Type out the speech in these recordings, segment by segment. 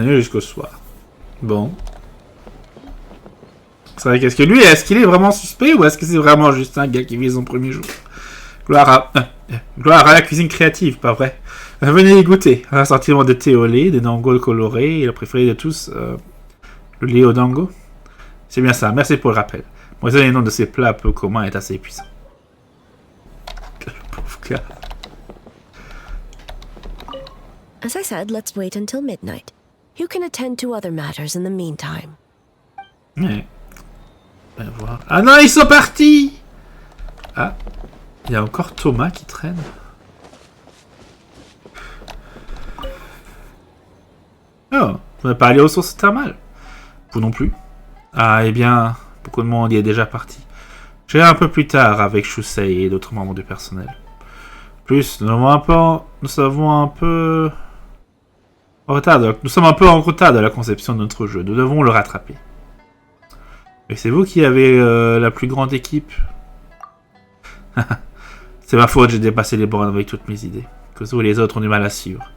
nuit jusqu'au soir. Bon. C'est vrai, qu'est-ce que lui, est-ce qu'il est vraiment suspect ou est-ce que c'est vraiment juste un gars qui vit son premier jour? Gloire à la cuisine créative, pas vrai? Venez y goûter. Un assortiment de thé au lait, des dangos colorés et le préféré de tous, le lait au dango. C'est bien ça, merci pour le rappel. Bon, le nom de ces plats peu communs est assez puissant. Le pauvre gars. As I said, let's wait until midnight. You can attend to other matters in the meantime. Ouais. Ben voir. Ah non, ils sont partis! Ah, il y a encore Thomas qui traîne. Oh, vous n'avez pas allé aux sources thermales? Vous non plus? Ah, eh bien, beaucoup de monde y est déjà parti. J'irai un peu plus tard avec Shusei et d'autres membres du personnel. Plus, nous sommes un peu en retard de la conception de notre jeu. Nous devons le rattraper. Et c'est vous qui avez la plus grande équipe? C'est ma faute, j'ai dépassé les bornes avec toutes mes idées. Que vous et les autres ont du mal à suivre.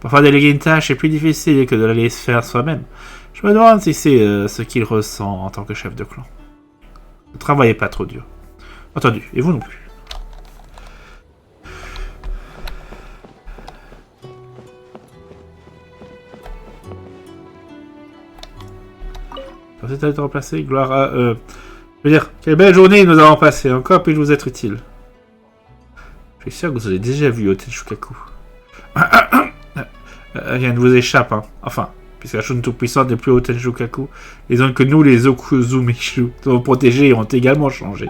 Parfois, déléguer une tâche est plus difficile que de la laisser faire soi-même. Je me demande si c'est ce qu'il ressent en tant que chef de clan. Ne travaillez pas trop dur. Entendu, et vous non plus. Vous êtes allé te remplacer, gloire à... Je veux dire, quelle belle journée nous avons passé. Encore puis-je vous être utile. Je suis sûr que vous avez déjà vu Hotel Shukaku. Rien ne vous échappe, hein. Enfin, puisque la chose toute-puissante n'est plus Hotel Shukaku, les zones que nous, les Okuzumishu, devons protéger ont également changé.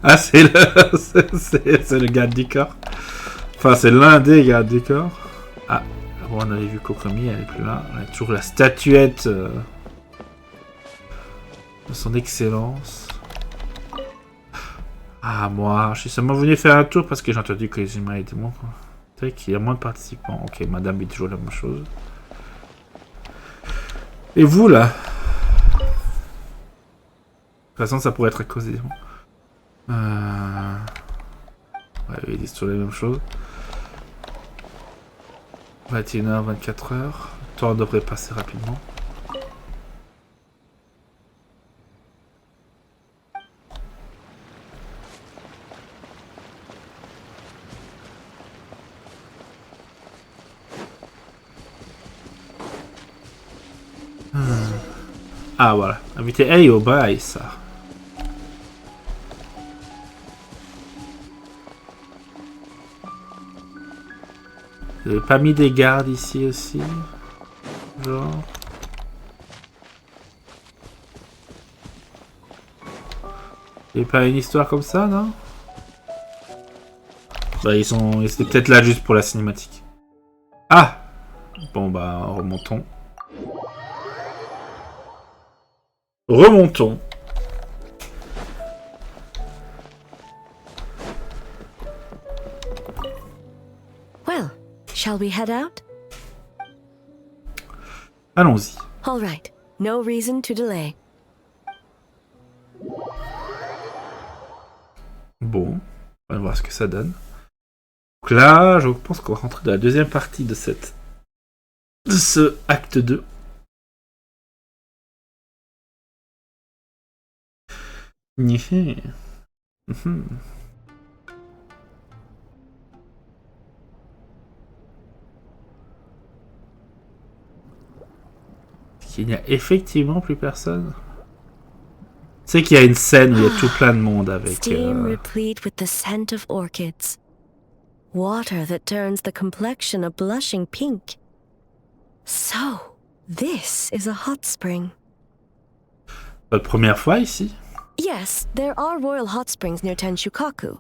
Ah, c'est le garde du corps. Enfin, c'est l'un des gardes du corps. Ah, bon, on avait vu Kokomi, elle est plus là. On a toujours la statuette de son excellence. Ah, moi, je suis seulement venu faire un tour parce que j'ai entendu que les humains étaient bons, quoi. C'est qu'il y a moins de participants. Ok, madame dit toujours la même chose. Et vous, là? De toute façon, ça pourrait être à cause des... Ouais, ils disent toujours les mêmes choses. 21h, 24h. Le temps devrait passer rapidement. Ah voilà, invité Hey au Bains Aisa. Vous avez pas mis des gardes ici aussi? Genre. Il n'y a pas une histoire comme ça, non? Bah ils étaient peut-être là juste pour la cinématique. Ah! Bon bah remontons. Remontons. Well, shall we head out? Allons-y. All right. No reason to delay. Bon, on va voir ce que ça donne. Donc là, je pense qu'on va rentrer dans la deuxième partie de ce acte 2. Il n'y a effectivement plus personne. Tu sais qu'il y a une scène où il y a tout plein de monde avec... Steam replete with the scent of orchids. Water that turns the complexion a blushing pink. So, this is a hot spring. Votre première fois ici? Yes, there are royal hot springs near Tenshukaku.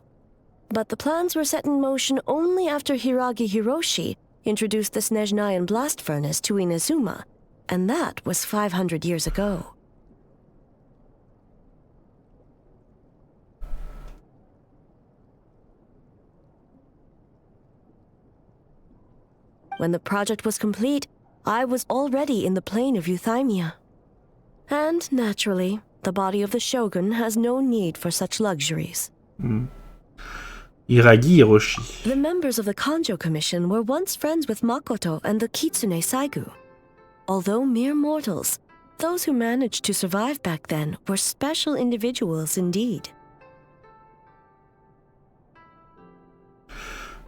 But the plans were set in motion only after Hiragi Hiroshi introduced the Snezhnayan blast furnace to Inazuma, and that was 500 years ago. When the project was complete, I was already in the plain of Euthymia. And naturally, the body of the shogun has no need for such luxuries. Hiragi Hiroshi. The members of the Kanjo Commission were once friends with Makoto and the Kitsune Saigu. Although mere mortals, those who managed to survive back then were special individuals indeed.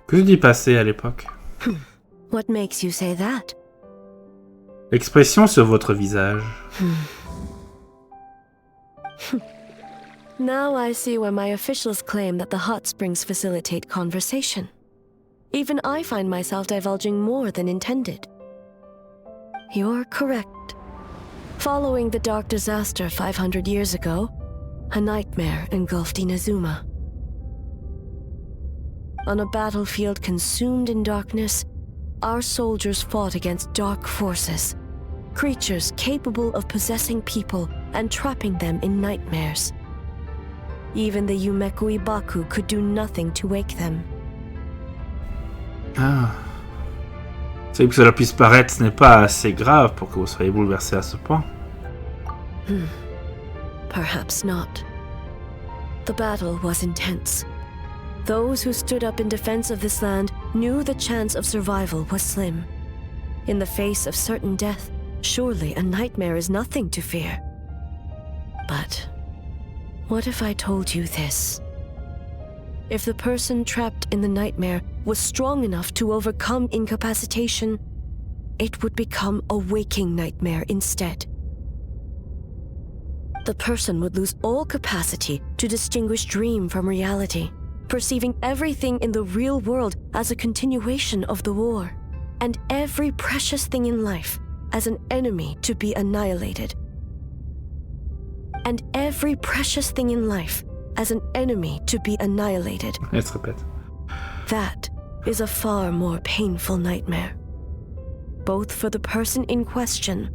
Que dit passer à l'époque? What makes you say that? L'expression sur votre visage. Now I see why my officials claim that the hot springs facilitate conversation. Even I find myself divulging more than intended. You're correct. Following the dark disaster 500 years ago, a nightmare engulfed Inazuma. On a battlefield consumed in darkness, our soldiers fought against dark forces, creatures capable of possessing people and trapping them in nightmares. Even the Yumeku Ibaku could do nothing to wake them. Ah. C'est que cela puisse paraître, ce n'est pas assez grave pour que vous soyez bouleversé à ce point. Perhaps not. The battle was intense. Those who stood up in defense of this land knew the chance of survival was slim. In the face of certain death, surely a nightmare is nothing to fear. But what if I told you this? If the person trapped in the nightmare was strong enough to overcome incapacitation, it would become a waking nightmare instead. The person would lose all capacity to distinguish dream from reality, perceiving everything in the real world as a continuation of the war, and every precious thing in life as an enemy to be annihilated. And every precious thing in life as an enemy to be annihilated. Elle se répète. That is a far more painful nightmare, both for the person in question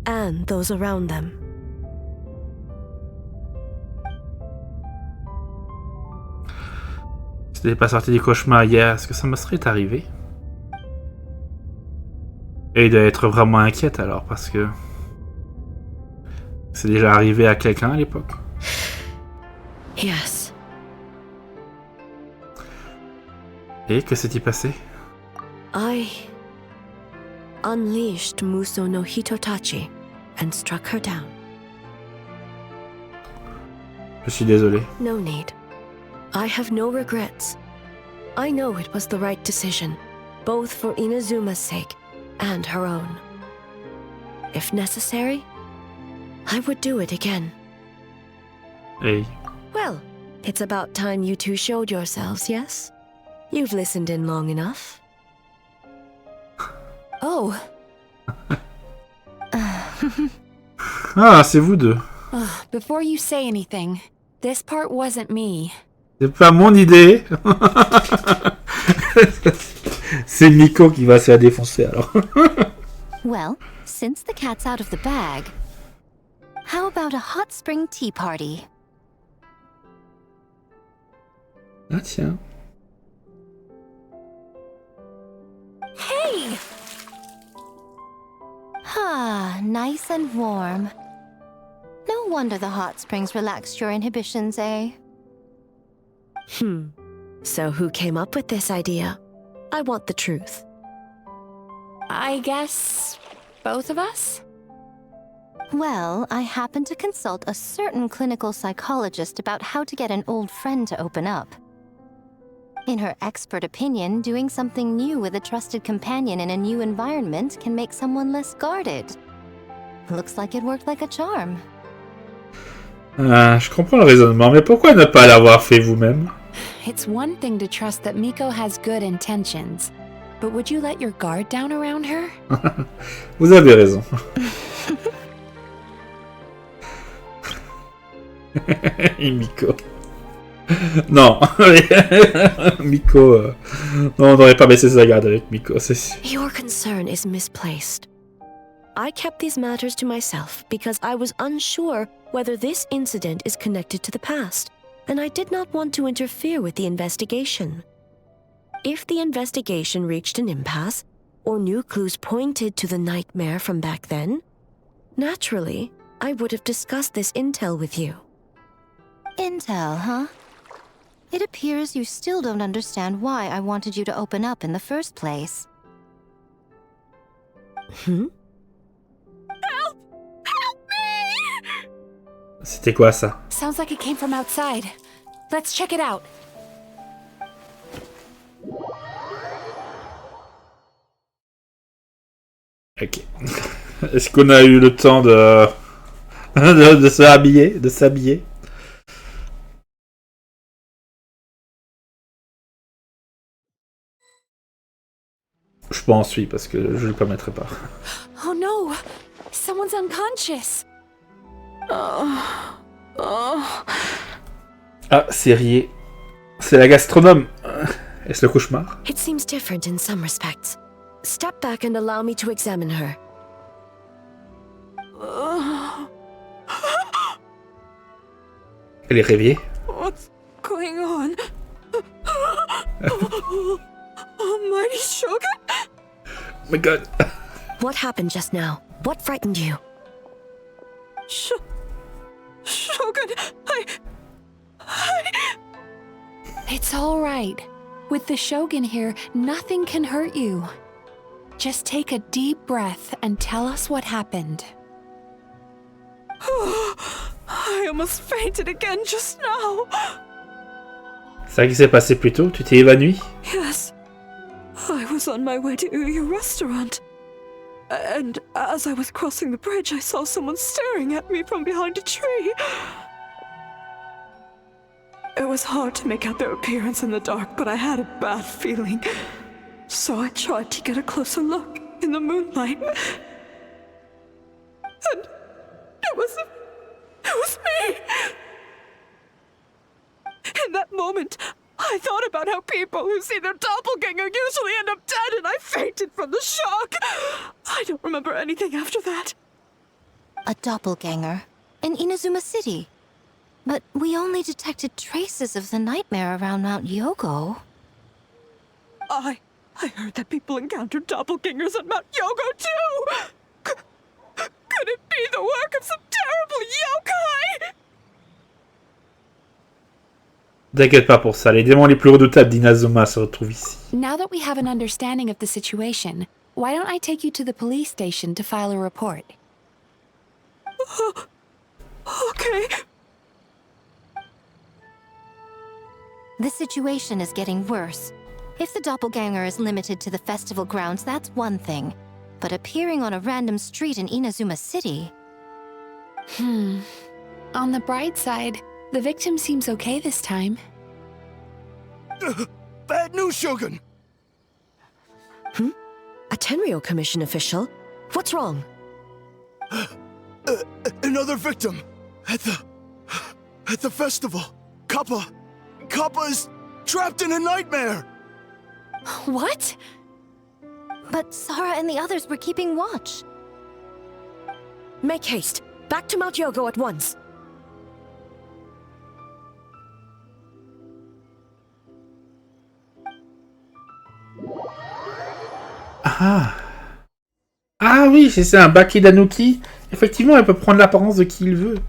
and those around them. Si t'étais pas sorti du cauchemar hier, est-ce que ça me serait arrivé? Et il doit être vraiment inquiète alors, parce que... C'est déjà arrivé à quelqu'un à l'époque? Yes. Et que s'est-il passé? I unleashed Muso no Hitotachi and struck her down. Je suis désolé. No need. I have no regrets. I know it was the right decision, both for Inazuma's sake and her own. If necessary, I would do it again. Hey. Well, it's about time you two showed yourselves, yes? You've listened in long enough. Oh. Ah, c'est vous deux. Before you say anything, this part wasn't me. C'est pas mon idée. C'est Miko qui va se la défoncer alors. Well, since the cat's out of the bag, how about a hot spring tea party? Ah tiens. Hey! Ah, nice and warm. No wonder the hot springs relaxed your inhibitions, eh? So who came up with this idea? I want the truth. I guess both of us? Well, I happened to consult a certain clinical psychologist about how to get an old friend to open up. In her expert opinion, doing something new with a trusted companion in a new environment can make someone less guarded. Looks like it worked like a charm. Ah, je comprends le raisonnement, mais pourquoi ne pas l'avoir fait vous-même? It's one thing to trust that Miko has good intentions, but would you let your guard down around her? Vous avez raison. Et Miko. Non. Miko. Non, on n'aurait pas baissé sa garde avec Miko, c'est sûr. Your concern is misplaced. I kept these matters to myself because I was unsure whether this incident is connected to the past, and I did not want to interfere with the investigation. If the investigation reached an impasse, or new clues pointed to the nightmare from back then, naturally, I would have discussed this intel with you. Intel, huh? It appears you still don't understand why I wanted you to open up in the first place. C'était quoi ça? Sounds like it came from outside. Let's check it out. Ok. Est-ce qu'on a eu le temps de de s'habiller? Je pense oui, parce que je ne le permettrai pas. Oh no! Someone's unconscious. Ah, c'est Rié. C'est la gastronome. Est-ce le cauchemar? It seems different in some respects. Step back and allow me to examine her. Elle est réveillée? What's going on? Almighty Shogun? Oh my god. What happened just now? What frightened you? Shogun, It's all right. With the Shogun here, nothing can hurt you. Just take a deep breath and tell us what happened. I almost fainted again just now. C'est ça qui s'est passé plus tôt? Tu t'es évanoui? Yes. I was on my way to your restaurant. And as I was crossing the bridge, I saw someone staring at me from behind a tree. It was hard to make out their appearance in the dark, but I had a bad feeling. So I tried to get a closer look in the moonlight. And it was me! In that moment, I thought about how people who see their doppelganger usually end up dead, and I fainted from the shock. I don't remember anything after that. A doppelganger in Inazuma City. But we only detected traces of the nightmare around Mount Yogo. I heard that people encountered doppelgangers at Mount Yogo too! Could it be the work of some terrible yokai? T'inquiète pas pour ça, les démons les plus redoutables d'Inazuma se retrouvent ici. Now that we have an understanding of the situation, why don't I take you to the police station to file a report? Okay. The situation is getting worse. If the doppelganger is limited to the festival grounds, that's one thing. But appearing on a random street in Inazuma City... On the bright side, the victim seems okay this time. Bad news, Shogun! A Tenryo Commission official? What's wrong? Another victim! At the festival! Kappa is trapped in a nightmare! What? But Sara and the others were keeping watch. Make haste. Back to Mount Yogo at once. Ah oui, si c'est un Baki d'Anuki, effectivement, elle peut prendre l'apparence de qui il veut.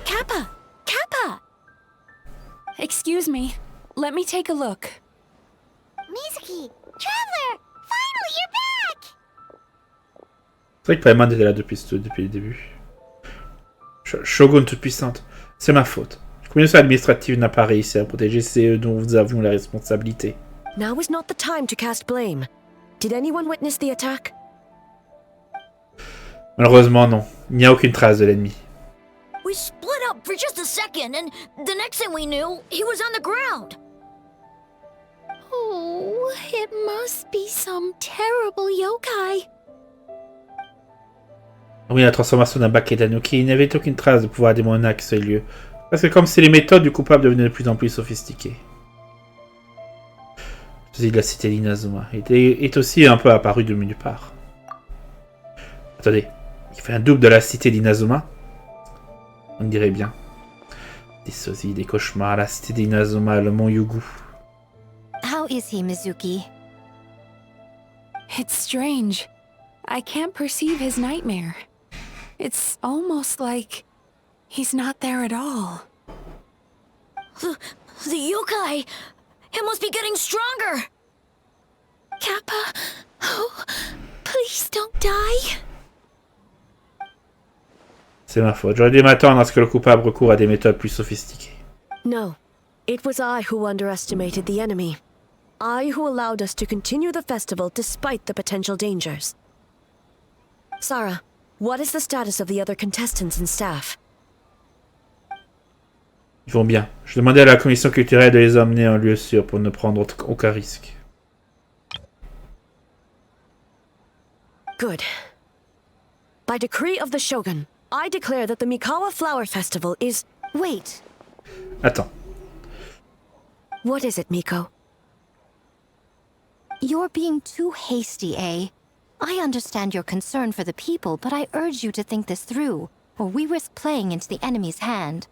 Kappa! Excuse me. Let me take a look. Mizuki! Traveler! Finally, you're back! C'est vrai que Paimon était là depuis le début. Shogun toute puissante, c'est ma faute. La commission administrative n'a pas réussi à protéger ceux dont nous avons la responsabilité. Now is not the time to cast blame. Did anyone witness the attack? Malheureusement, non. Il n'y a aucune trace de l'ennemi. We split up for just a second, and the next thing we knew, he was on the ground. Oh, it must be some terrible yokai. Oui, la transformation d'un Baki d'Anuki, il n'y avait aucune trace de pouvoir démoniaque sur les lieux. Parce que comme si les méthodes du coupable devenaient de plus en plus sophistiquées. Celui de la cité d'Inazuma est aussi un peu apparu de nulle part. Attendez, il fait un double de la cité d'Inazuma? On dirait bien. Des sosies, des cauchemars, la cité d'Inazuma, le mont Yugu. How is he, Mizuki? It's strange. I can't perceive his nightmare. It's almost like he's not there at all. The yokai! It must be getting stronger! Kappa. Oh, please don't die. C'est ma faute. J'aurais dû m'attendre à ce que le coupable recourt à des méthodes plus sophistiquées. No, it was I who underestimated the enemy. I who allowed us to continue the festival despite the potential dangers. Sarah, what is the status of the other contestants and staff? Ils vont bien. Je demandais à la commission culturelle de les emmener en lieu sûr pour ne prendre aucun risque. Good. By decree of the Shogun, I declare that the Mikawa Flower Festival is... Wait. Attends. What is it, Miko? You're being too hasty, eh? I understand your concern for the people, but I urge you to think this through, or we risk playing into the enemy's hand.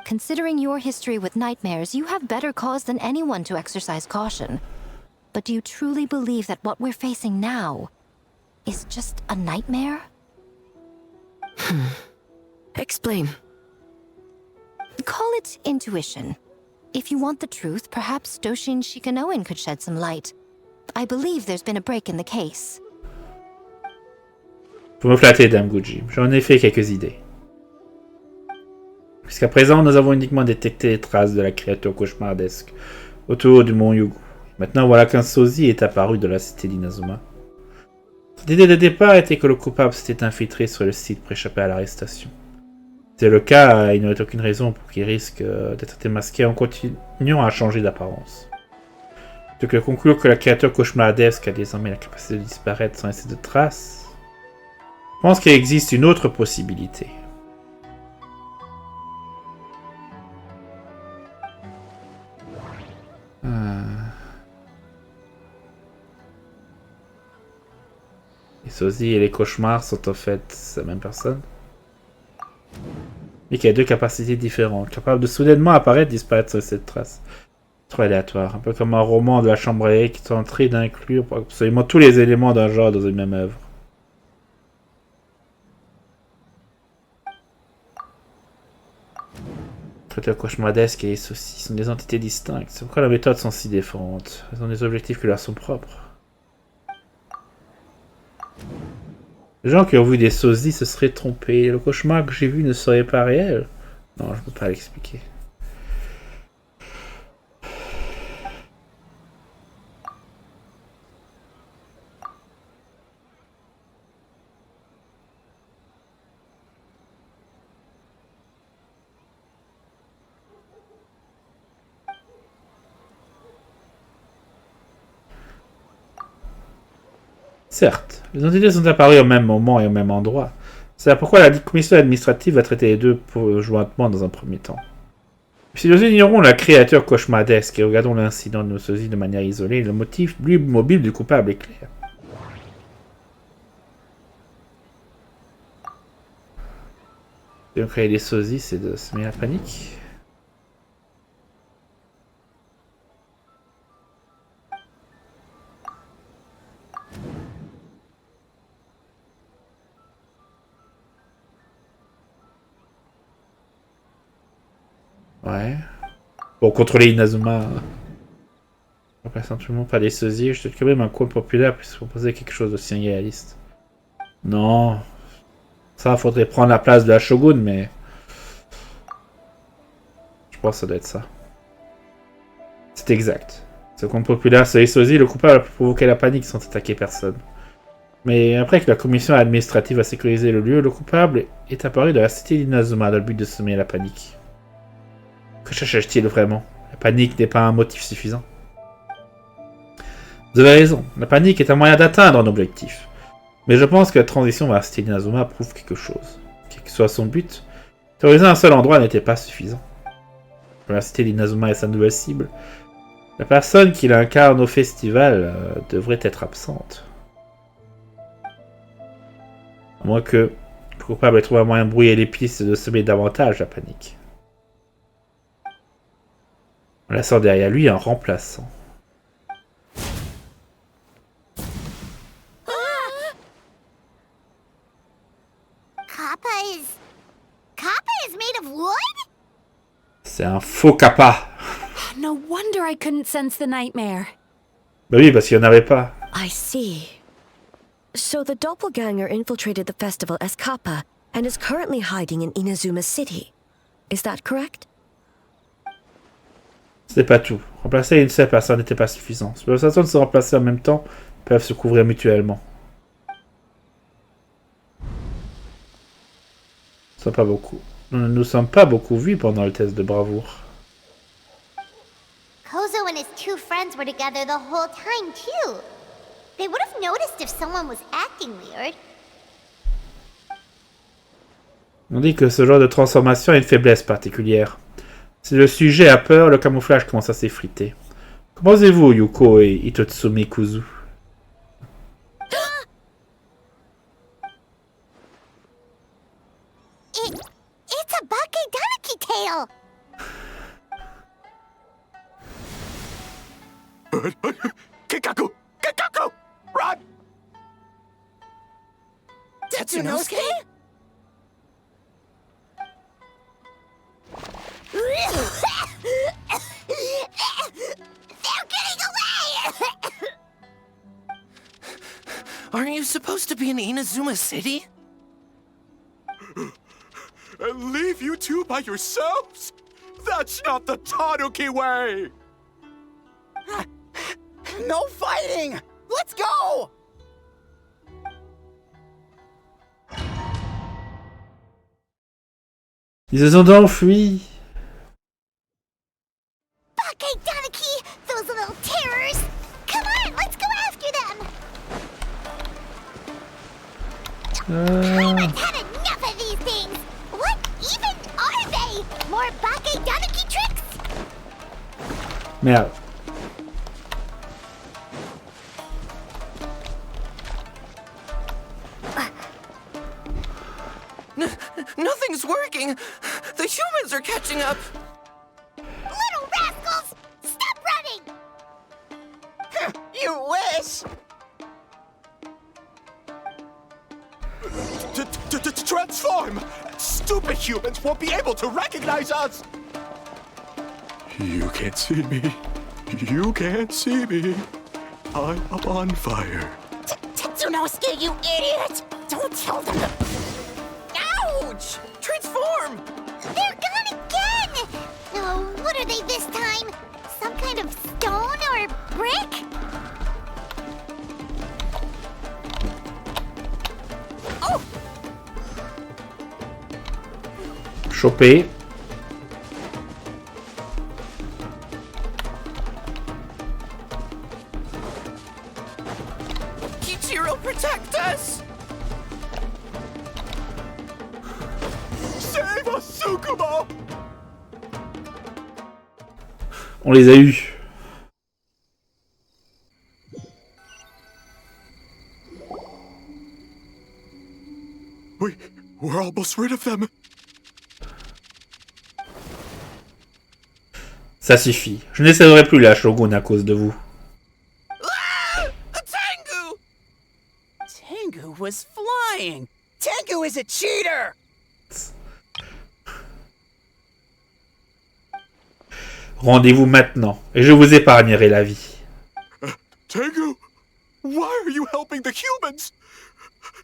Considering your history with nightmares, you have better cause than anyone to exercise caution. But do you truly believe that what we're facing now is just a nightmare? Explain. Call it intuition. If you want the truth, perhaps Doshin Shikanoin could shed some light. I believe there's been a break in the case. Vous me flattez, Dame Guji. J'en ai fait quelques idées. Jusqu'à présent, nous avons uniquement détecté les traces de la créature cauchemardesque autour du mont Yugu. Maintenant, voilà qu'un sosie est apparu dans la cité d'Inazuma. L'idée de départ était que le coupable s'était infiltré sur le site pour échapper à l'arrestation. Si c'est le cas, il n'y aurait aucune raison pour qu'il risque d'être démasqué en continuant à changer d'apparence. Plutôt que de conclure que la créature cauchemardesque a désormais la capacité de disparaître sans laisser de traces, je pense qu'il existe une autre possibilité. Les sosies et les cauchemars sont en fait la même personne. Mais qui a deux capacités différentes, capable de soudainement apparaître et disparaître sur cette trace. Trop aléatoire, un peu comme un roman de la chambre à qui tenterait d'inclure absolument tous les éléments d'un genre dans une même œuvre. Créatures cauchemardesques et les saucisses sont des entités distinctes. C'est pourquoi leurs méthodes sont si différentes. Elles ont des objectifs qui leur sont propres. Les gens qui ont vu des sosies se seraient trompés. Le cauchemar que j'ai vu ne serait pas réel. Non, je ne peux pas l'expliquer. Certes, les entités sont apparues au même moment et au même endroit. C'est pourquoi la commission administrative va traiter les deux jointement dans un premier temps. Si nous ignorons la créature cauchemardesque et regardons l'incident de nos sosies de manière isolée, le motif mobile du coupable est clair. Si on crée des sosies, c'est de semer la panique. Ouais. Pour contrôler Inazuma, en passant tout le monde par des sosies, je trouve quand même un coin populaire puisse proposer quelque chose d'aussi irréaliste. Non. Ça, faudrait prendre la place de la Shogun, mais... je pense que ça doit être ça. C'est exact. Ce coin populaire, c'est les sosies, le coupable a provoqué la panique sans attaquer personne. Mais après que la commission administrative a sécurisé le lieu, le coupable est apparu dans la cité d'Inazuma dans le but de semer la panique. Que cherche-t-il vraiment? La panique n'est pas un motif suffisant. Vous avez raison, la panique est un moyen d'atteindre un objectif. Mais je pense que la transition vers la cité d'Inazuma prouve quelque chose. Quel que soit son but, terroriser un seul endroit n'était pas suffisant. Pour la cité d'Inazuma et sa nouvelle cible, la personne qui l'incarne au festival devrait être absente. À moins que le coupable ait trouvé un moyen de brouiller les pistes et de semer davantage la panique. En laissant derrière lui un remplaçant. Kappa is made of wood? C'est un faux kappa. No wonder I couldn't sense the nightmare. Bah oui, parce qu'il n'y en avait pas. I see. So the doppelganger infiltrated the festival as Kappa and is currently hiding in Inazuma City. Is that correct? C'est pas tout. Remplacer une seule personne n'était pas suffisant. Si plusieurs personnes se remplacer en même temps, peuvent se couvrir mutuellement. Ce pas beaucoup. Nous ne nous sommes pas beaucoup vus pendant le test de bravoure. Kozo and his two friends were together the whole time, too. They would have noticed if someone was acting weird. On dit que ce genre de transformation a une faiblesse particulière. Si le sujet a peur, le camouflage commence à s'effriter. Qu'en pensez-vous, Yuko et Itotsumi Kuzu? It's a Bakedaniki tail! Kikaku! Kikaku! Run! Tetsunosuke? They're getting away! Aren't you supposed to be in Inazuma City? And leave you two by yourselves? That's not the Tanuki way! No fighting! Let's go! Ils se sont enfuis. Bakedaniki! Those little terrors! Come on, let's go after them! I've had enough of these things! What even are they? More Bakedaniki tricks? Merde. Nothing's working. The humans are catching up. Little rascals! Stop running! You wish! Transform! Stupid humans won't be able to recognize us! You can't see me. You can't see me. I'm on fire. Tetsunosuke, you idiot! Don't tell them to... Ouch! Transform! They're gone again! Oh, what are they this time? Some kind of stone or brick? Oh! Chopé. Kichiro, protect us! Save us, Tsukumo! On les a eus. We're almost rid of them. Ça suffit. Je n'essaierai plus la Shogun à cause de vous. Ah! A Tengu! Tengu was flying! Tengu is a cheater! Rendez-vous maintenant, et je vous épargnerai la vie. Tengu! Why are you helping the humans?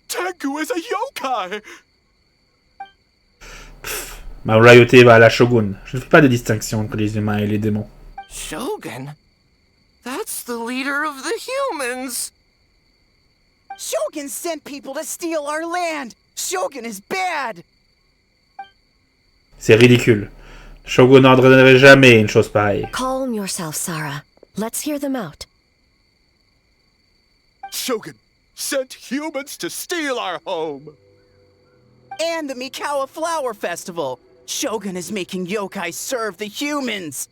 Tengu is a yokai! Ma loyauté va à la Shogun. Je ne fais pas de distinction entre les humains et les démons. Shogun? That's the leader of the humans! Shogun sent people to steal our land! Shogun is bad! C'est ridicule. Shogun n'ordonnerait jamais une chose pareille. Calm yourself, Sarah. Let's hear them out. Shogun sent humans to steal our home! And the Mikawa Flower Festival! Shogun is making yokai serve the humans!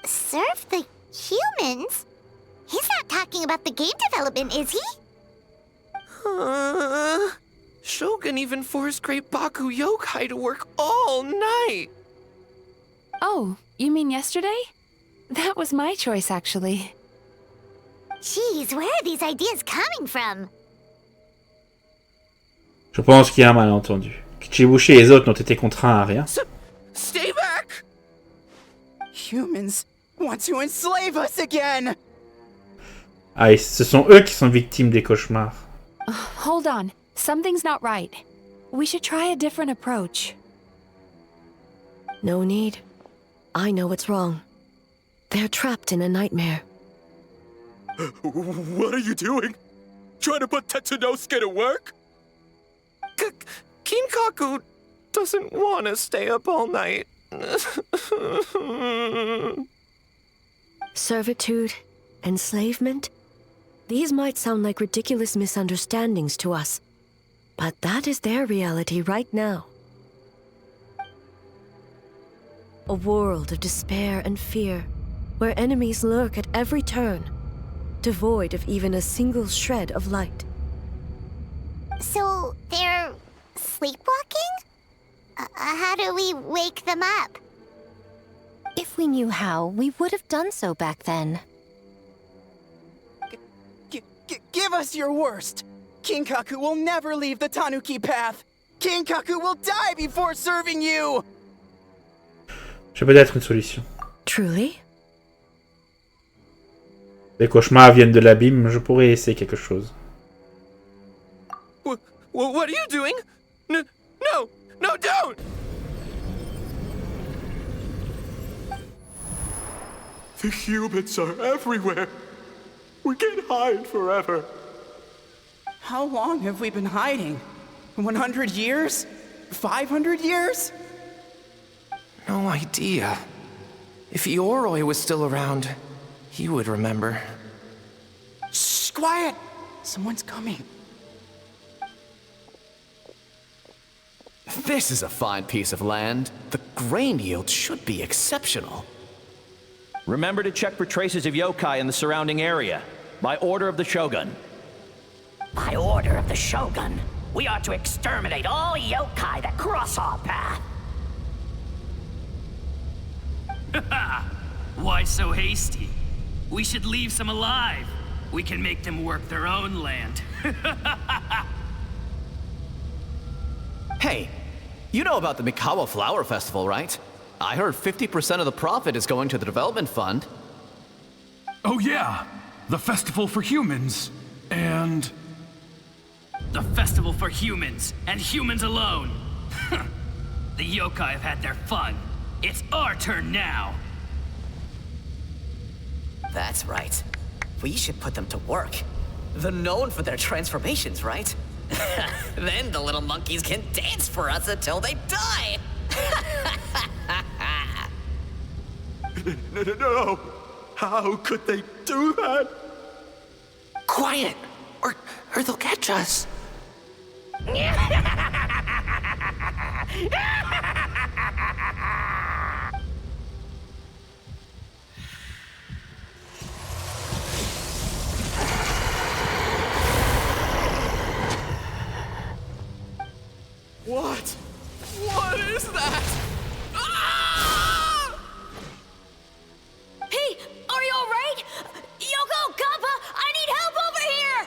Serve the humans? He's not talking about the game development, is he? Shogun even forced Great Baku Yokai to work all night! Oh, you mean yesterday? That was my choice, actually. Jeez, where are these ideas coming from? Je pense qu'il y a un malentendu. Kichibushi et les autres n'ont été contraints à rien. Stay back! Humans want to enslave us again! Ah, et ce sont eux qui sont victimes des cauchemars. Hold on. Something's not right. We should try a different approach. No need. I know what's wrong. They're trapped in a nightmare. What are you doing? Trying to put Tetsunosuke to work? Kinkaku doesn't want to stay up all night. Servitude, enslavement? These might sound like ridiculous misunderstandings to us, but that is their reality right now. A world of despair and fear, where enemies lurk at every turn, devoid of even a single shred of light. So, they're sleepwalking? How do we wake them up? If we knew how, we would have done so back then. Give us your worst! Kinkaku will never leave the Tanuki path! Kinkaku will die before serving you! J'ai peut-être une solution. Truly? Les cauchemars viennent de l'abîme, je pourrais essayer quelque chose. What are you doing? No, don't! The humans are everywhere. We can't hide forever. How long have we been hiding? 100 years? 500 years? No idea. If Ioroi was still around, he would remember. Shh, quiet! Someone's coming. This is a fine piece of land. The grain yield should be exceptional. Remember to check for traces of yokai in the surrounding area. By order of the Shogun. By order of the Shogun, we are to exterminate all yokai that cross our path. Why so hasty? We should leave some alive. We can make them work their own land. Hey, you know about the Mikawa Flower Festival, right? I heard 50% of the profit is going to the development fund. Oh yeah, the festival for humans, and... The festival for humans, and humans alone. The yokai have had their fun. It's our turn now. That's right. We should put them to work. They're known for their transformations, right? Then the little monkeys can dance for us until they die! No! How could they do that? Quiet, or they'll catch us. What? What is that? Ah! Hey, are you alright? Yoko, Kappa, I need help over here!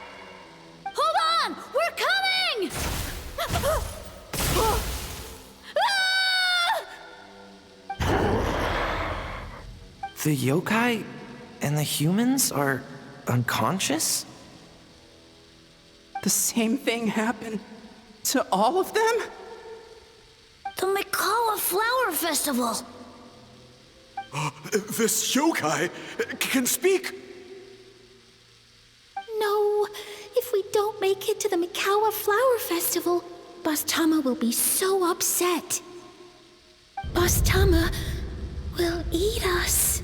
Hold on, we're coming! The yokai and the humans are unconscious? The same thing happened to all of them? The Mikawa Flower Festival! This yokai can speak! No, if we don't make it to the Mikawa Flower Festival, Boss Tama will be so upset. Boss Tama will eat us.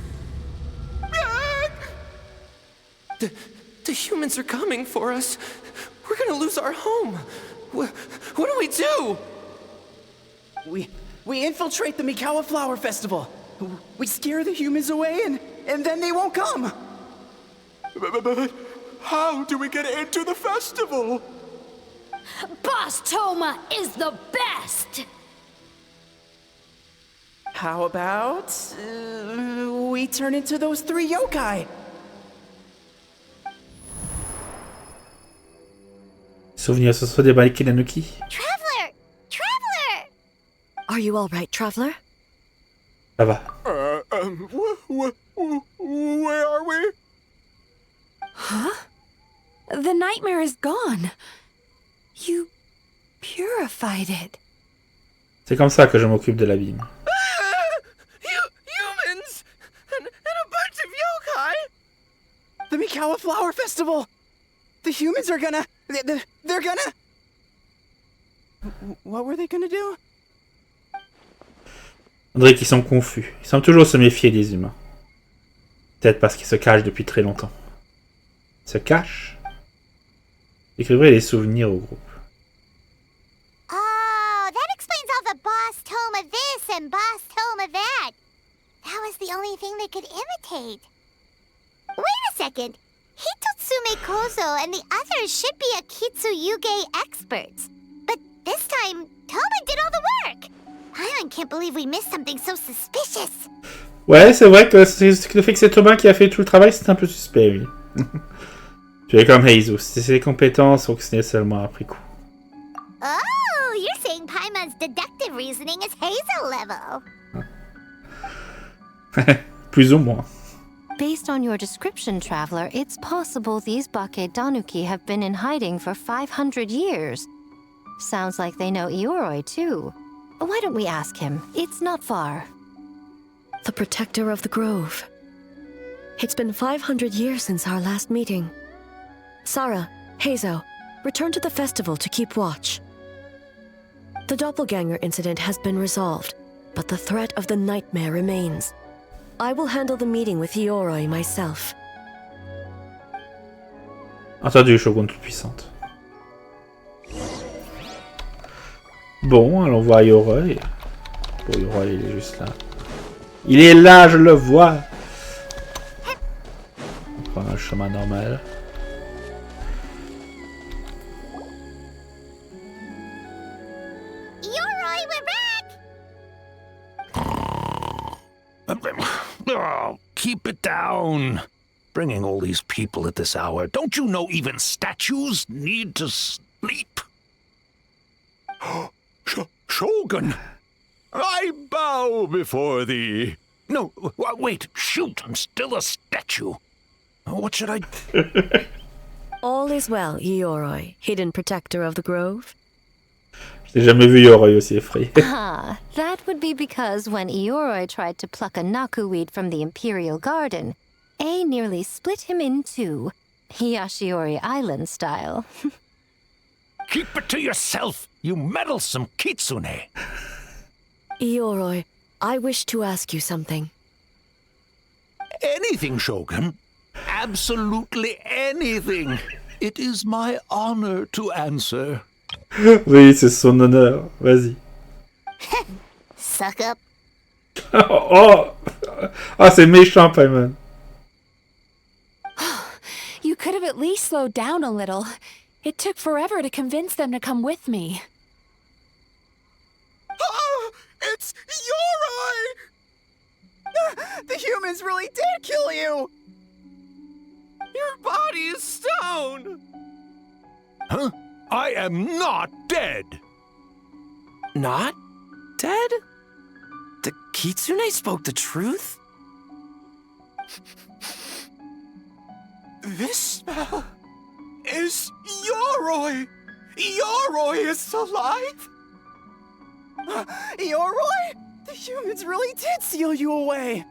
The humans are coming for us. We're gonna lose our home. What do we do? We infiltrate the Mikawa Flower Festival. We scare the humans away and then they won't come. But how do we get into the festival? Boss Toma is the best! How about we turn into those 3 yokai? Souvenir, ce sont des Baiki Nanuki. Traveler! Traveler! Are you all right, traveler? Ça va. Where are we? Huh? The nightmare is gone. You purified it. C'est comme ça que je m'occupe de l'abîme. Humans! And a bunch of yokai! The Mikawa Flower Festival! The humans are gonna... They're gonna... What were they gonna do? On dirait qu'ils sont confus. Ils semblent toujours se méfier des humains. Peut-être parce qu'ils se cachent depuis très longtemps. Se cachent? Écrivez les souvenirs au groupe. Oh, that explains all the boss tome of this and boss tome of that. That was the only thing they could imitate. Wait a second. Hitotsume Kozo and the others should be Akitsuyuge experts. But this time, Toma did all the work. I can't believe we missed something so suspicious. Ouais, c'est vrai que le fait que c'est Thomas qui a fait tout le travail, c'est un peu suspect, oui. Tu es comme Heizo, c'est ses compétences ou que ce n'est seulement après coup. Oh, you're saying Paimon's deductive reasoning is Hazel level. Plus ou moins. Based on your description, Traveler, it's possible these Bake Danuki have been in hiding for 500 years. Sounds like they know Ioroi, too. Why don't we ask him? It's not far. The protector of the grove. It's been 500 years since our last meeting. Sarah, Heizo, return to the festival to keep watch. The doppelganger incident has been resolved, but the threat of the nightmare remains. I will handle the meeting with Ioroi myself. Entendu, Shogun toute-puissante. Bon, allons voir Ioroi. Bon, Ioroi, il est juste là. Il est là, je le vois. On prend un chemin normal. Ioroi, we're back! Oh, keep it down. Bringing all these people at this hour. Don't you know even statues need to sleep? Shogun! I bow before thee. No, wait, shoot, I'm still a statue. What should I... All is well, Ioroi, hidden protector of the grove. J'ai jamais vu Ioroi aussi effrayé. Ah, that would be because when Ioroi tried to pluck a naku weed from the Imperial Garden, A nearly split him in two, Yashiori Island style. Keep it to yourself, you meddlesome kitsune. Ioroi, I wish to ask you something. Anything, Shogun. Absolutely anything. It is my honor to answer. Oui, c'est son honneur. Vas-y. Suck up. Oh, c'est méchant, Paimon. You could have at least slowed down a little. It took forever to convince them to come with me. Oh, it's Ioroi! The humans really did kill you! Your body is stone! Huh? I am not dead! Not dead? The Kitsune spoke the truth? This smell is Ioroi! Ioroi is alive! Ioroi? The humans really did seal you away!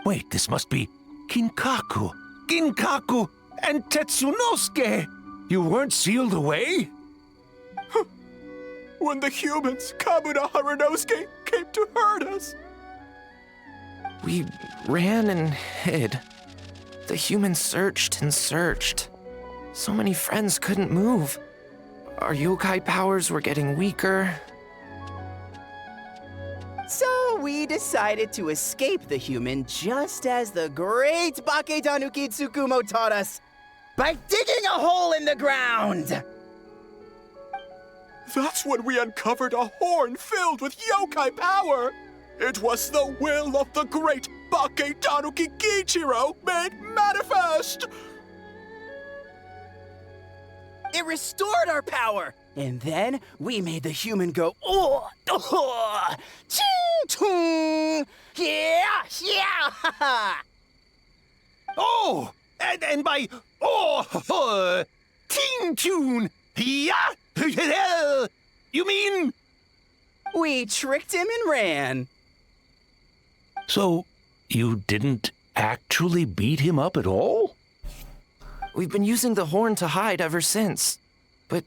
Wait, this must be Kinkaku, Ginkaku, and Tetsunosuke! You weren't sealed away? When the humans, Kabuna Harunosuke, came to hurt us! We ran and hid. The humans searched and searched. So many friends couldn't move. Our yokai powers were getting weaker. So we decided to escape the human just as the great Bakedanuki Tsukumo taught us, by digging a hole in the ground! That's when we uncovered a horn filled with yokai power! It was the will of the great Bakedanuki Kichiro made manifest! It restored our power! And then we made the human go, oh, oh, ching, yeah, yeah, Oh! And by Oh, Teen Tune! Yeah! You mean? We tricked him and ran. So, you didn't actually beat him up at all? We've been using the horn to hide ever since. But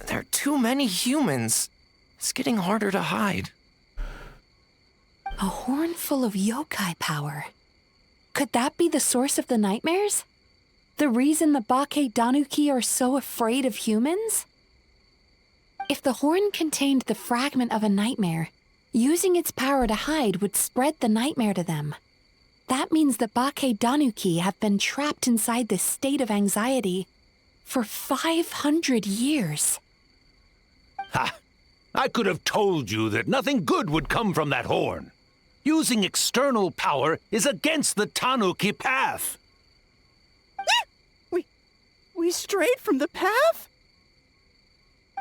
there are too many humans. It's getting harder to hide. A horn full of yokai power. Could that be the source of the nightmares? The reason the Bakedanuki are so afraid of humans? If the horn contained the fragment of a nightmare, using its power to hide would spread the nightmare to them. That means the Bakedanuki have been trapped inside this state of anxiety for 500 years. Ha! I could have told you that nothing good would come from that horn. Using external power is against the Tanuki path. We strayed from the path?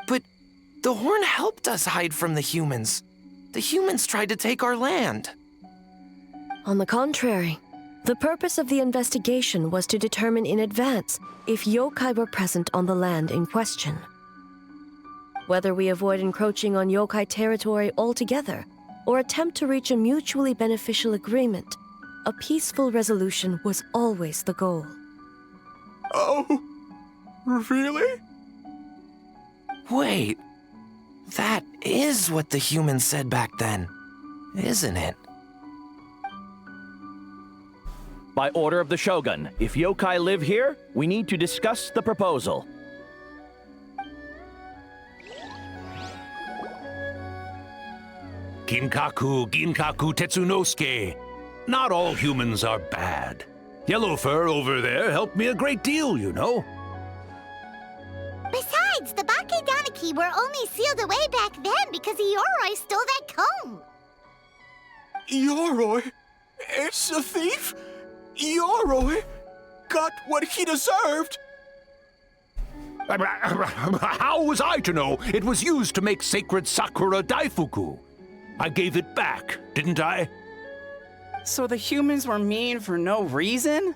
But the horn helped us hide from the humans. The humans tried to take our land. On the contrary, the purpose of the investigation was to determine in advance if yokai were present on the land in question. Whether we avoid encroaching on yokai territory altogether or attempt to reach a mutually beneficial agreement, a peaceful resolution was always the goal. Oh, really? Wait, that is what the humans said back then, isn't it? By order of the Shogun, if yokai live here, we need to discuss the proposal. Ginkaku Tetsunosuke. Not all humans are bad. Yellowfur over there helped me a great deal, you know. Besides, the Bakedanuki were only sealed away back then because Yoroi stole that comb. Yoroi? It's a thief? Yoroi got what he deserved. How was I to know it was used to make sacred Sakura Daifuku? I gave it back, didn't I? So the humans were mean for no reason?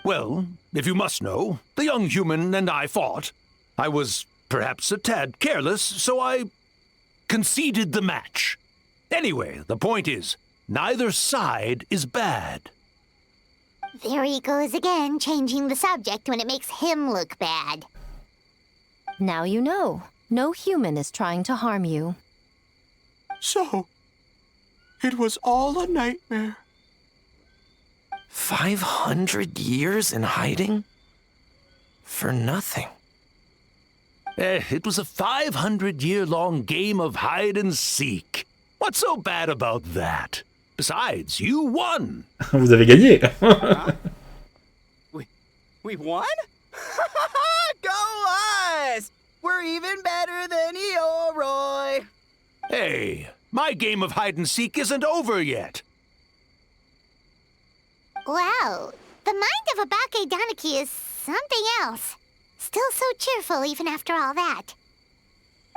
Well, if you must know, the young human and I fought. I was perhaps a tad careless, so I conceded the match. Anyway, the point is, neither side is bad. There he goes again, changing the subject when it makes him look bad. Now you know. No human is trying to harm you. So, it was all a nightmare. 500 years in hiding? For nothing. It was a 500-year-long game of hide and seek. What's so bad about that? Besides, you won. Vous avez gagné. We won? Go us! We're even better than Yoroi. Hey, my game of hide and seek isn't over yet. Wow, the mind of a Bakedanuki is something else. Still so cheerful even after all that.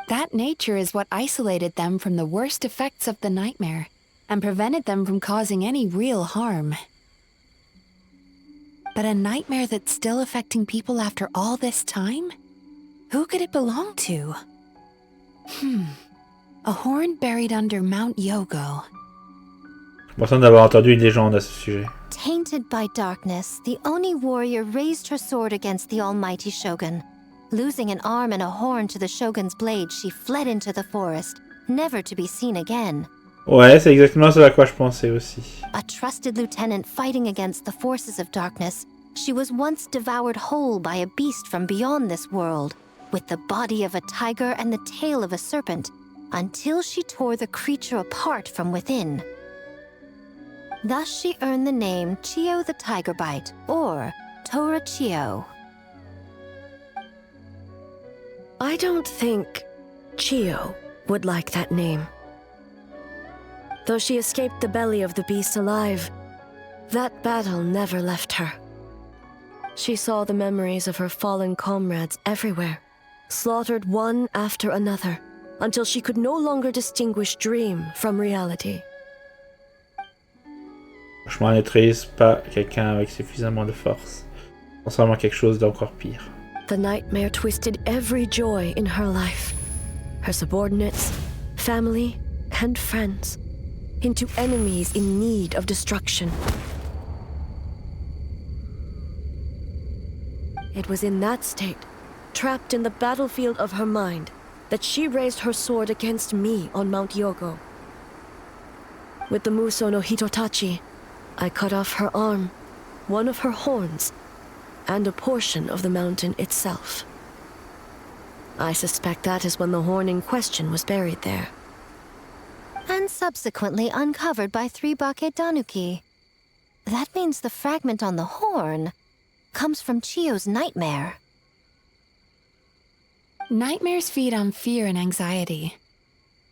That nature is what isolated them from the worst effects of the nightmare and prevented them from causing any real harm. But a nightmare that's still affecting people after all this time? Who could it belong to? A horn buried under Mount Yogo. Je me semble d'avoir entendu une légende à ce sujet. Tainted by darkness, the Oni warrior raised her sword against the almighty shogun. Losing an arm and a horn to the shogun's blade, she fled into the forest, never to be seen again. Ouais, c'est exactement ce à quoi je pensais aussi. A trusted lieutenant fighting against the forces of darkness, she was once devoured whole by a beast from beyond this world, with the body of a tiger and the tail of a serpent, until she tore the creature apart from within. Thus she earned the name Chio the Tiger Bite, or Tora Chio. I don't think Chio would like that name. Though she escaped the belly of the beast alive, that battle never left her. She saw the memories of her fallen comrades everywhere, slaughtered one after another, until she could no longer distinguish dream from reality. Franchement, elle n'autorise pas quelqu'un avec suffisamment de force transformant quelque chose d'encore pire. The nightmare twisted every joy in her life, her subordinates, family, and friends, into enemies in need of destruction. It was in that state, trapped in the battlefield of her mind, that she raised her sword against me on Mount Yogo. With the Muso no Hitotachi, I cut off her arm, one of her horns, and a portion of the mountain itself. I suspect that is when the horn in question was buried there. And subsequently uncovered by 3 Bake Danuki. That means the fragment on the horn comes from Chiyo's nightmare. Nightmares feed on fear and anxiety.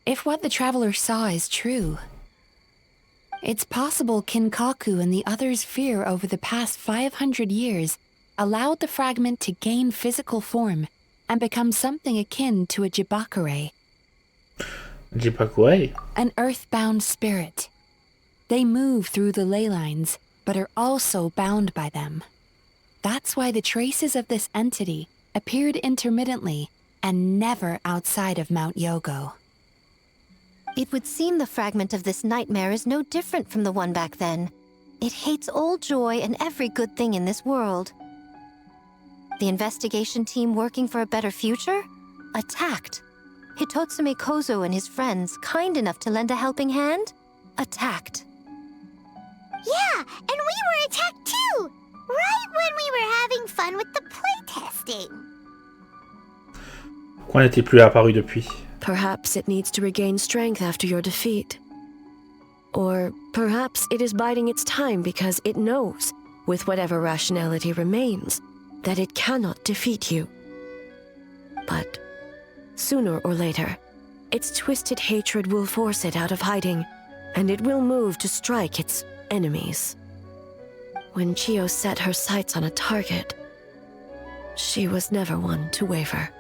If what the traveler saw is true, it's possible Kinkaku and the others' fear over the past 500 years allowed the fragment to gain physical form and become something akin to a jibakure. Jibakure? An earthbound spirit. They move through the ley lines, but are also bound by them. That's why the traces of this entity appeared intermittently and never outside of Mount Yogo. It would seem the fragment of this nightmare is no different from the one back then. It hates all joy and every good thing in this world. The investigation team working for a better future? Attacked. Hitotsume Kozo and his friends, kind enough to lend a helping hand? Attacked. Yeah, and we were attacked too! Right when we were having fun with the playtesting. Pourquoi n'est-il plus apparu depuis? Perhaps it needs to regain strength after your defeat. Or perhaps it is biding its time because it knows, with whatever rationality remains, that it cannot defeat you. But sooner or later, its twisted hatred will force it out of hiding, and it will move to strike its enemies. When Chiyo set her sights on a target, she was never one to waver.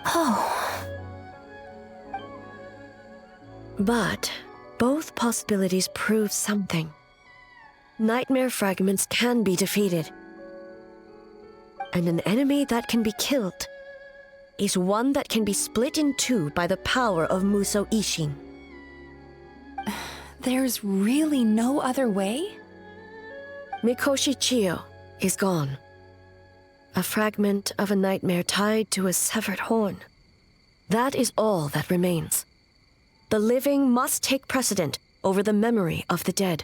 Oh. But both possibilities prove something. Nightmare fragments can be defeated. And an enemy that can be killed is one that can be split in two by the power of Muso Ishin. There's really no other way? Mikoshi Chiyo is gone. A fragment of a nightmare tied to a severed horn. That is all that remains. The living must take precedent over the memory of the dead.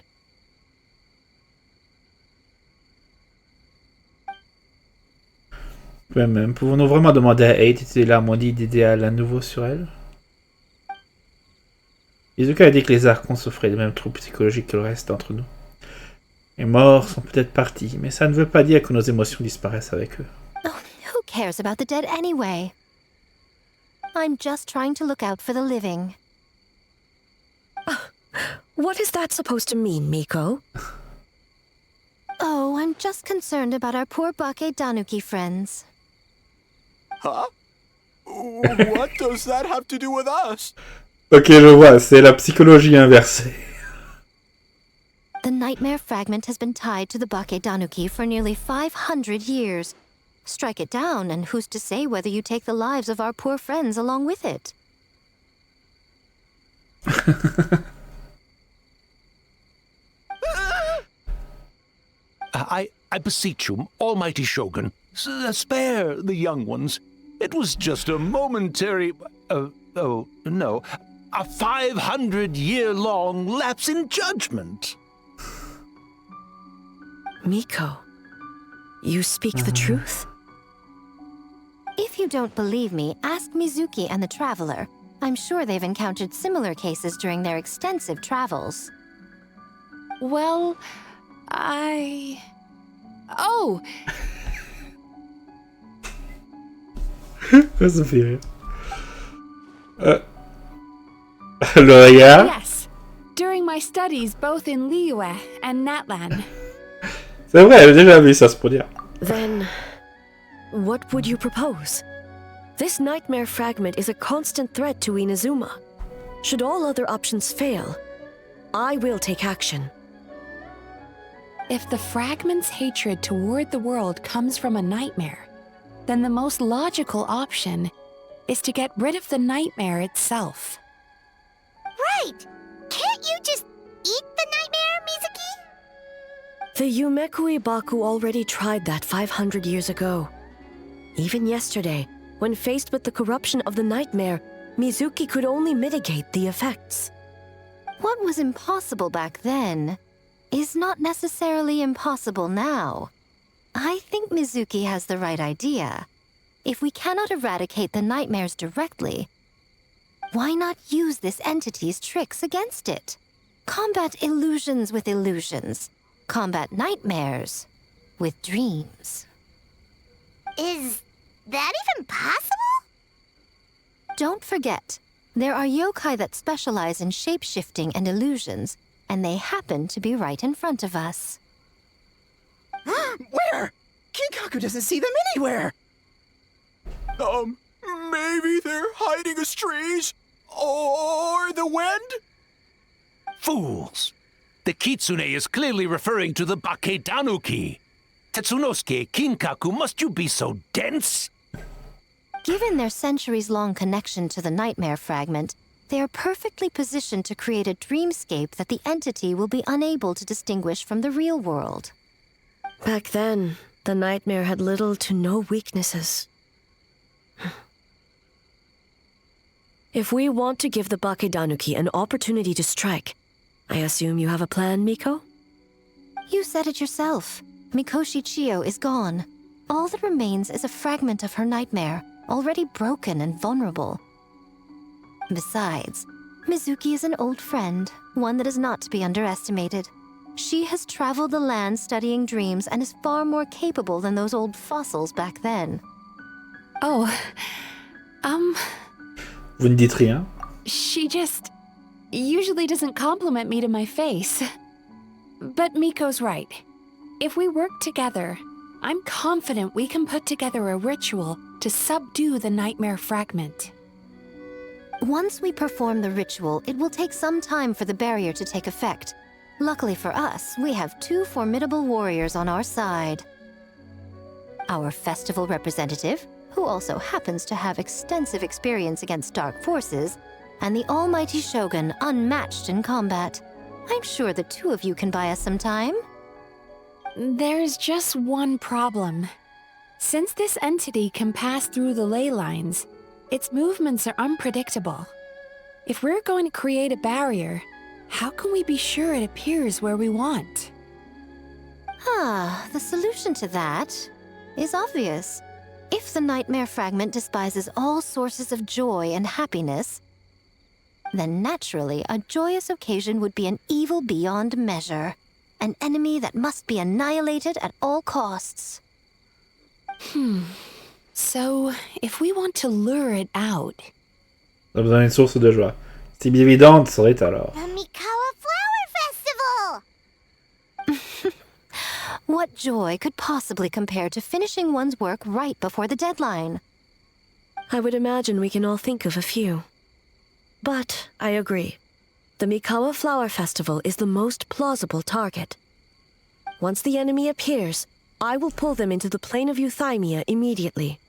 Même, pouvons-nous vraiment demander à 8 et la maudite d'idéal à nouveau sur elle? Izuka a dit que les archons souffraient des mêmes troubles psychologiques que le reste d'entre nous. Les morts sont peut-être partis, mais ça ne veut pas dire que nos émotions disparaissent avec eux. Oh, who cares about the dead anyway? I'm just trying to look out for the living. What is that supposed to mean, Miko? Oh, I'm just concerned about our poor Bake Danuki friends. Huh? What does that have to do with us? Ok, je vois, c'est la psychologie inversée. The nightmare fragment has been tied to the Bake Danuki for nearly 500 years. Strike it down, and who's to say whether you take the lives of our poor friends along with it? I beseech you, almighty Shogun, spare the young ones. It was just a momentary... oh, no. A 500-year-long lapse in judgment. Miko, you speak the truth? If you don't believe me, ask Mizuki and the Traveler. I'm sure they've encountered similar cases during their extensive travels. Well, Oh! Ça fait rire. Loya? Yes, during my studies both in Liyue and Natlan. C'est vrai, j'ai déjà vu ça se produire. Then, what would you propose? This nightmare fragment is a constant threat to Inazuma. Should all other options fail, I will take action. If the fragment's hatred toward the world comes from a nightmare, then the most logical option is to get rid of the nightmare itself. Right! Can't you just eat the nightmare, Mizuki? The Yumekui Baku already tried that 500 years ago. Even yesterday, when faced with the corruption of the nightmare, Mizuki could only mitigate the effects. What was impossible back then is not necessarily impossible now. I think Mizuki has the right idea. If we cannot eradicate the nightmares directly, why not use this entity's tricks against it? Combat illusions with illusions. Combat nightmares with dreams. Is that even possible? Don't forget, there are yokai that specialize in shape-shifting and illusions, and they happen to be right in front of us. Where? Kinkaku doesn't see them anywhere! Maybe they're hiding as trees? Or the wind? Fools! The kitsune is clearly referring to the Bakedanuki. Tetsunosuke, Kinkaku, must you be so dense? Given their centuries-long connection to the nightmare fragment, they are perfectly positioned to create a dreamscape that the entity will be unable to distinguish from the real world. Back then, the nightmare had little to no weaknesses. If we want to give the Bakedanuki an opportunity to strike, I assume you have a plan, Miko? You said it yourself. Mikoshi Chiyo is gone. All that remains is a fragment of her nightmare, already broken and vulnerable. Besides, Mizuki is an old friend, one that is not to be underestimated. She has traveled the land studying dreams and is far more capable than those old fossils back then. Oh, Vous ne dites rien? She just usually doesn't compliment me to my face. But Miko's right. If we work together, I'm confident we can put together a ritual to subdue the nightmare fragment. Once we perform the ritual, it will take some time for the barrier to take effect. Luckily for us, we have two formidable warriors on our side. Our festival representative, who also happens to have extensive experience against dark forces, and the almighty Shogun, unmatched in combat. I'm sure the two of you can buy us some time. There's just one problem. Since this entity can pass through the ley lines, its movements are unpredictable. If we're going to create a barrier, how can we be sure it appears where we want? The solution to that is obvious. If the nightmare fragment despises all sources of joy and happiness, then naturally a joyous occasion would be an evil beyond measure. An enemy that must be annihilated at all costs. So, if we want to lure it out... On a besoin d'une source de joie. Si bien évidente serait alors. The Mikawa Flower Festival! What joy could possibly compare to finishing one's work right before the deadline? I would imagine we can all think of a few. But I agree. The Mikawa Flower Festival is the most plausible target. Once the enemy appears, I will pull them into the plain of Euthymia immediately.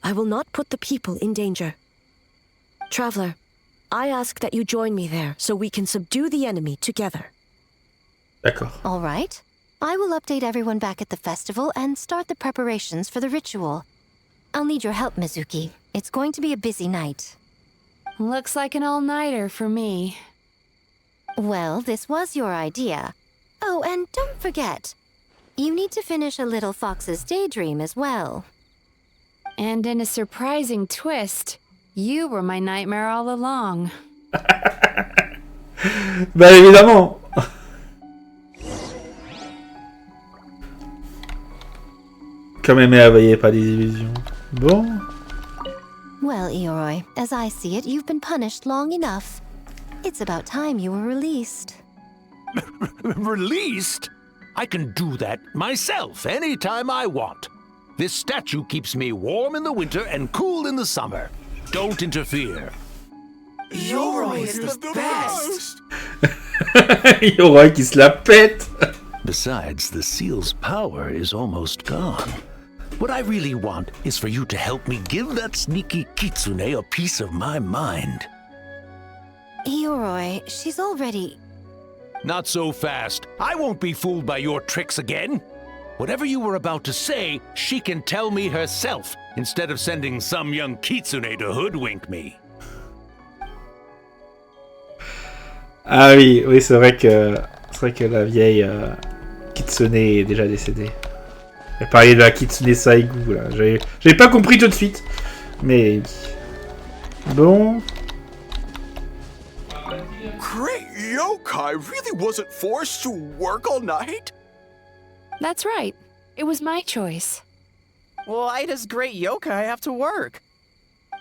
I will not put the people in danger. Traveler, I ask that you join me there so we can subdue the enemy together. D'accord. All right. I will update everyone back at the festival and start the preparations for the ritual. I'll need your help, Mizuki. It's going to be a busy night. Looks like an all-nighter for me. Well, this was your idea. Oh, and don't forget, you need to finish a little fox's daydream as well. And in a surprising twist, you were my nightmare all along. Bah évidemment. Comme émerveillé par des illusions. Bon. Well, Ioroi, as I see it, you've been punished long enough. It's about time you were released. Released? I can do that myself anytime I want. This statue keeps me warm in the winter and cool in the summer. Don't interfere. Yoroi is the best! Yoroi qui se la pète. Besides, the seal's power is almost gone. What I really want is for you to help me give that sneaky kitsune a piece of my mind. Yoroi, she's already... Not so fast. I won't be fooled by your tricks again. Whatever you were about to say, she can tell me herself, instead of sending some young kitsune to hoodwink me. Ah oui, oui, c'est vrai que la vieille kitsune est déjà décédée. Elle parlait de la kitsune Saigu, là. J'avais pas compris tout de suite, mais bon. Great yokai really wasn't forced to work all night? That's right. It was my choice. Why does great yokai have to work?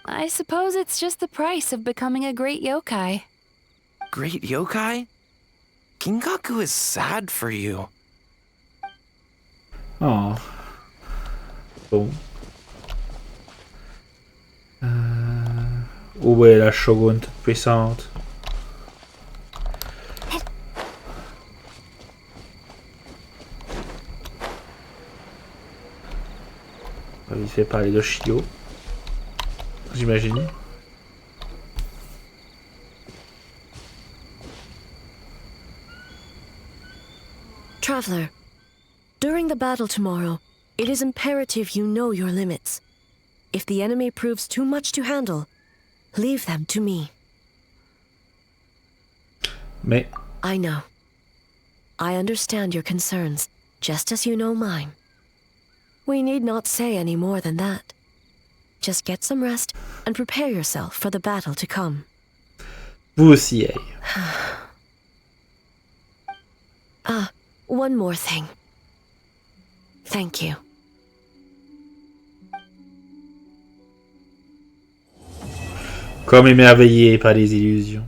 I suppose it's just the price of becoming a great yokai. Great yokai? Kingaku is sad for you. Oh. Bon. Où est la shogun toute puissante? Il fait parler de Shio, j'imagine. Traveler, during the battle tomorrow, it is imperative you know your limits. If the enemy proves too much to handle, leave them to me. Mais... I know. I understand your concerns, just as you know mine. We need not say any more than that. Just get some rest and prepare yourself for the battle to come. Vous aussi, hey. Ah, one more thing. Thank you. Comme émerveillé par les illusions.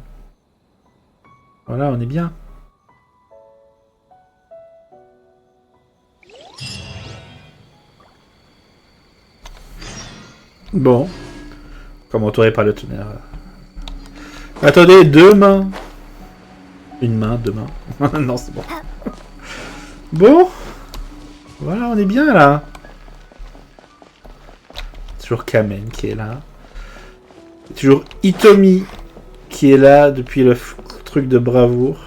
Voilà, on est bien. Bon. Comme entouré par le tonnerre. Attendez, deux mains. Une main, deux mains. Non, c'est bon. Bon. Voilà, on est bien là. Toujours Kamen qui est là. Toujours Hitomi qui est là depuis le truc de bravoure.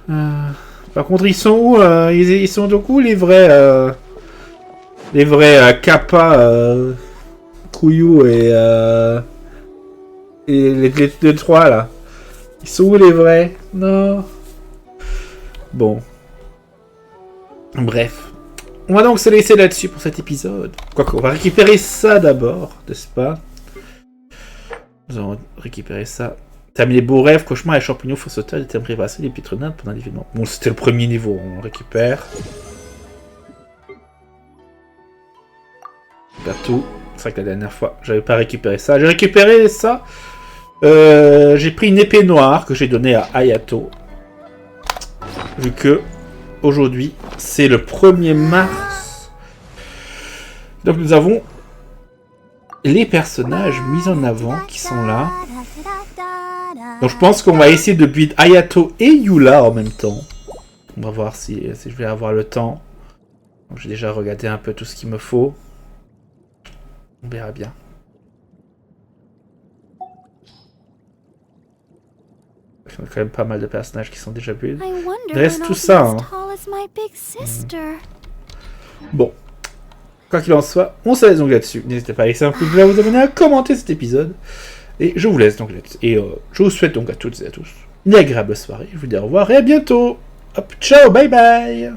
Par contre, ils sont où ils sont donc où les vrais Kappa, Kuyu et les trois là. Ils sont où les vrais? Non. Bon. Bref. On va donc se laisser là-dessus pour cet épisode. Quoique, on va récupérer ça d'abord, n'est-ce pas? Nous allons récupérer ça. Terminer les beaux rêves, cauchemars et champignons faux-sauteurs, des thèmes rêvassés, des pitronades pendant l'événement. Bon, c'était le premier niveau, on récupère. Pas tout. C'est vrai que la dernière fois, j'avais pas récupéré ça. J'ai récupéré ça. J'ai pris une épée noire que j'ai donnée à Hayato. Vu que aujourd'hui, c'est le 1er mars. Donc nous avons les personnages mis en avant qui sont là. Donc je pense qu'on va essayer de build Hayato et Yula en même temps. On va voir si je vais avoir le temps. J'ai déjà regardé un peu tout ce qu'il me faut. On verra bien. Il y a quand même pas mal de personnages qui sont déjà build. Il reste tout ça. Hein. Bon. Quoi qu'il en soit, on se laisse donc là-dessus. N'hésitez pas à laisser un pouce bleu, à vous abonner, à commenter cet épisode. Et je vous laisse donc là-dessus. Et je vous souhaite donc à toutes et à tous une agréable soirée. Je vous dis au revoir et à bientôt. Hop, ciao, bye bye.